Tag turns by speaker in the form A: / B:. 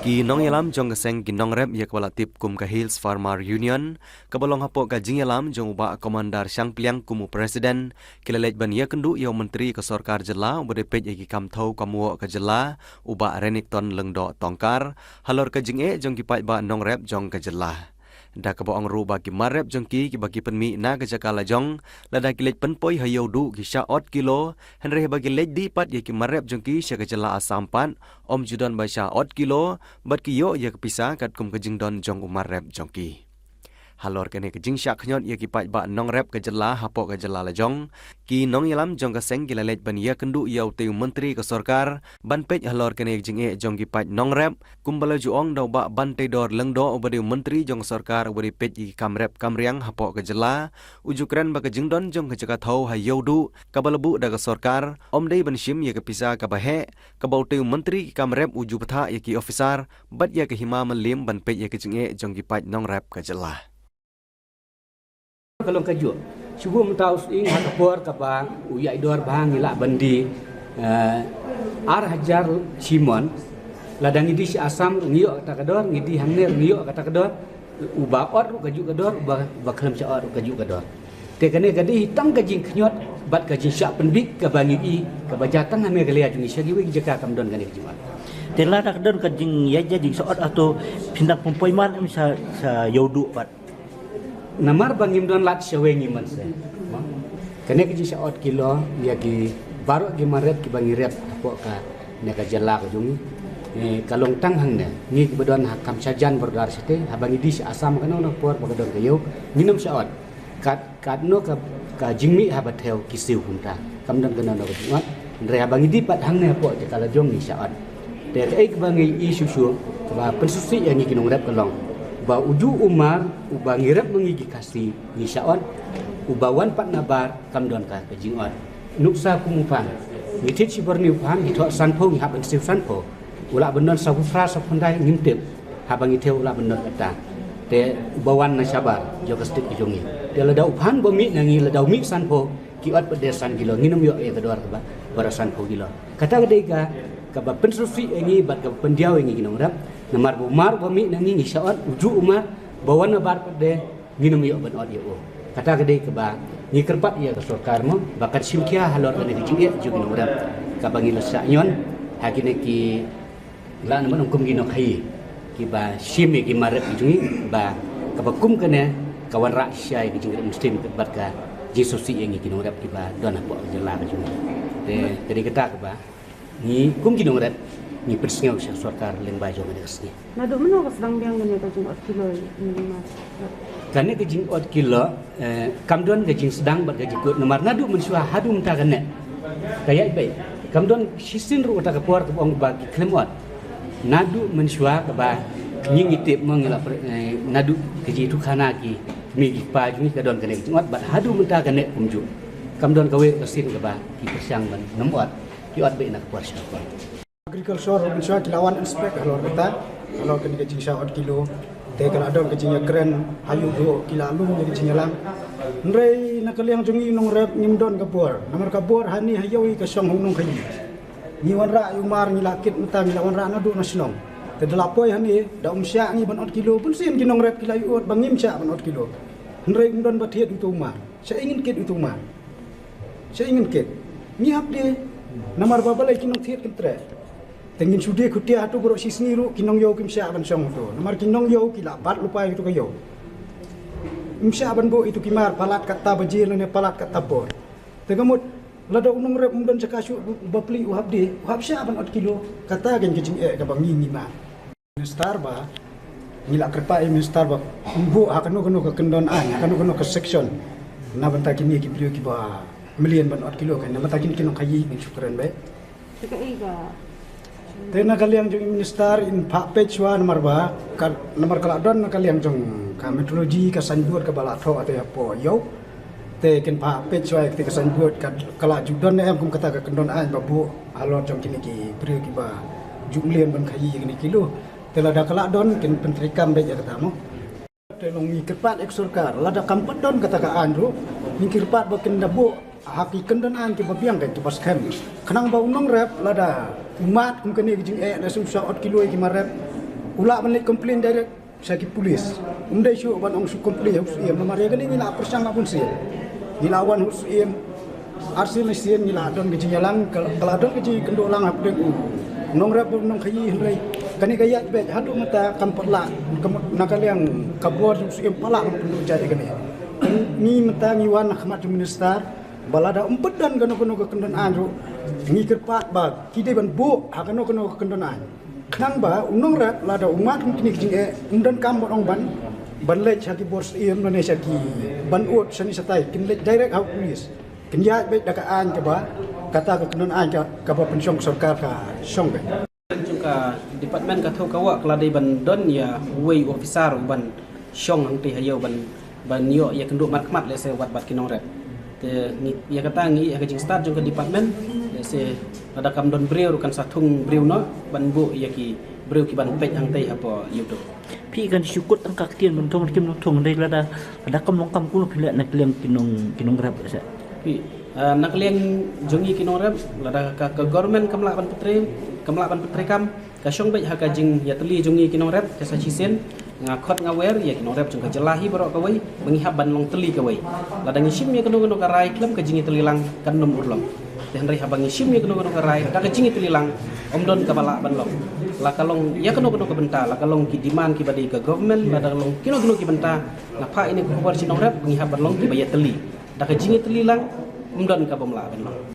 A: Kinong yalam jong kaseng kinong rep ya kepala tip kum ka Hills Farmer Union kabalong hapo ka jing yalam jong uba komandar Syang Pliang kumu presiden kilalet ban ya kendu ya menteri ke sorkar jela ubade pej igi kam thau kamuo ka jela uba Renington lengdo tongkar halor ka jing jong kipai ba nong rep jong ka jela da ka boang ru bagi marep jong ki bagi penmi na ka jakala jong lada kilet penpoi hayo du ki sha ot kilo henre bagi lej di pat ye ki marep jong ki sha ka jela asampan om judan ba sha ot kilo bat ki yo ye kepisa kat kum ka jing don jong umar rep jong ki halor kene ke jing syak knyon ye ki pai ba nong rep ke jela hapo ke jela la jong ki nong yalam jong ka seng gilalet ban ye kendu yau teu menteri ke sorkar ban pej halor kene jing jong ki pai nong rep kumbala juong dau ba ban te dor lengdo obade menteri jong sorkar obade pej i kam rep kam riang hapo ke jela ujukran ba ke jing don jong ke jaka thau ha yodu kabalabu da ke sorkar om dei ban shim ye ke pisa ka bahe ka bau teu menteri kam rep uju patha ye ki officer bat ye ke hima melim ban pej ye ke jing jong ki pai nong rep ke jela
B: kalau kaju subuh mentaus ing hakapor kabang uyai dor bang ila bandi ar hajar simon ladang idi si asam ngiyo kata kador ngidi hangner ngiyo kata kador uba or kaju kador uba baklam cha or kaju kador te kane gadi hitang kajing knyot bat kajing syak penbik ka bangi i ka bajatang ame galia jungi syagi wi jaka kamdon kane kajing
C: tela dak don kajing ya jadi soot atau pindak pempoiman sa yodu bat
B: namar bangim don lat syawengi man se kene kajing syak ot kilo ya ki baru ki maret ki bangi rep apo ka ne ka jela ka jungi kalong tang hang ne ngi bedon hakam sajan berdar sete habangi dis asam kana no por bagadon kayo minum syaot kat no ka jingmi habat heu kisiu hunta kamdan kana no kuat ndre habangi di pat hang ne po te kala jong ni syaot te ek bangi isusu ba pensusi yang ngi kinong rep kalong ba uju umar uba ngirep mengigi kasih ni syaot ubawan pat nabar kamdon ka jingot nuksa kumupang mitit si berni upang hito sanpo ngi haban siu sanpo ula benon sabu fra sapundai ngintip habang iteu ula benon kata te bawan na sabar joka stik jongi te lada uphan bomi nangi lada mi sanpo kiot pedesan kilo nginum yo e kedor ba barasan po kilo kata gedega ka ba pensusi engi bat ka pendiau engi ginong rap namar bomar bomi nangi ngi saat uju umar bawan na bar pede nginum yo ben audio kata gede ka ba ni kerpat ya ke sorkar mo bakat simkia halor kene kijing juga ginong rap ka bangi lesak nyon hakine ki lan man kum ginok hai ki ba shimi ki marep jungi ba ka bakum kene kawan rak syai ki jingret muslim bat ka jesusi yang ki norep ki ba don apo jela ka jungi de jadi kita ka ba ni kum ki norep ni persngau sya sorkar len ba jong de sni
D: nadu meno ka sedang biang gane ka jing ot kilo ni mas
B: kane ka jing ot kilo kamdon ka jing sedang bat ka jikut nomor nadu mensua hadu mta kane kaya ibai kamdon sisin ru ta ka por ka ong ba ki klemot nadu mensua ka ba nying itip mengila nadu keji tu kana ki mi pa jungi ka don kane jingot bat hadu menta kane umju kamdon kawe kesin ka ba ki persiang ban nomot ki ot be nak por syapa
E: agriculture mensua kilawan inspect halor kita halor kene keji syaot kilo te kala don keji keren hayu do kilalu jadi jinyalam nrei nakaliang jungi nong rep ngimdon ka por namar ka por hani hayawi ka song hunung kayi ni wan ra umar ni lakit meta ni lawan ra nadu nasional te delapoi hani da umsya ni ban ot kilo pun sin kinong rep kila yuot bangim sya ban ot kilo hendrei mdon batiet itu umar saya ingin kit itu umar saya ingin kit ni hap de namar babalai kinong thiet kitre tengin sude kutia atu bro sisni ru kinong yo kim sya ban song to namar kinong yo kila bat lupa itu kayo umsya ban bo itu kimar palat kata bajil ne palat kata por tegamut lada unong rep mdon cakasu bapli uhab de uhab sya ban ot kilo kata gen kecing ka bangi ni ma minister ba nila kerpai minister ba umbu akano ke kendon an akano ke section na banta kini ki beliau ki ba million ban ot kilo kan na mata kini kinong kayi ni syukran ba
D: iga
E: tena kaliang jong minister in pak pechwa nomor ba nomor kaladon kaliang jong ka meteorologi ka sanjur ka balatho atau apa yo te ken pa pechwa te ka sanjur ka kala judon em kum kata ka kendon an babu alon jong kini ki beliau ki ba jumlian ban kayi kini kilo te lada kaladon ken pentrikam be kata mo te long mi kerpat ek surkar lada kampedon kata ka andru mi kerpat ba ken dabu haki kendanaan ki babiang ke pas kem kenang ba unong rep lada umat kum kene jing la susah ot kilo ki marep ula balik komplain direct saki polis umdai syu ban ong su komplain hus iem mari kene ni la persang pun sih dilawan hus iem arsil sien ni la don ki jalan kalau don ki kendo lang apde nong rep nong khayi hendrai kani kaya bet hadu mata kampala nakaliang kabor hus iem pala pendu jadi kene ni mata ni wan khmat minister balada umpedan kano ke kendanaan ro ngi kerpat ba kide ban bu ha kano ke kendanaan knang ba unong rat lada umat kini jing undan kam orang ban lech haki bors Indonesia ki ban ut sani satai kin lech direct hau polis kin ya be dakaan ke ba kata ke kendanaan ka ba pensiong sarkar ka song be
F: juga departmen ka thau kawa kladai ban don ya way officer ban song hang ti hayau ban yo ya kenduk mat le se wat bat kinong rat ya kata ngi ya kajing start jong ke department se ada kam don breu kan satung breu no ban bu ya ki breu ki ban pej ang tei apa yudo
C: พี่กันชุกุดตั้งกักเตียนมันทงกิมทงได้แล้วada kam long kam kulo pila nak liang kinong rap sa
F: pi nak liang jongi kinong rap lada ka government kamla ban putri kam ka syong bej ha kajing ya teli jongi kinong rap ka sa chisen ngakot ngawer ya kinong rap jong ka jelahi borok ka wei mengihab ban long teli ka wei lada ngisim ya keno ka rai klam ka jingi telilang kan nom urlom dan rai habang ngisim ya keno ka rai ka jingi telilang omdon ka bala ban long la kalong ya keno ka benta la kalong ki demand ki badi ka government lada long kino ki benta ngapa ini ko bar sinong rap mengihab ban long ki bayat teli da ka jingi telilang omdon ka bomla ban long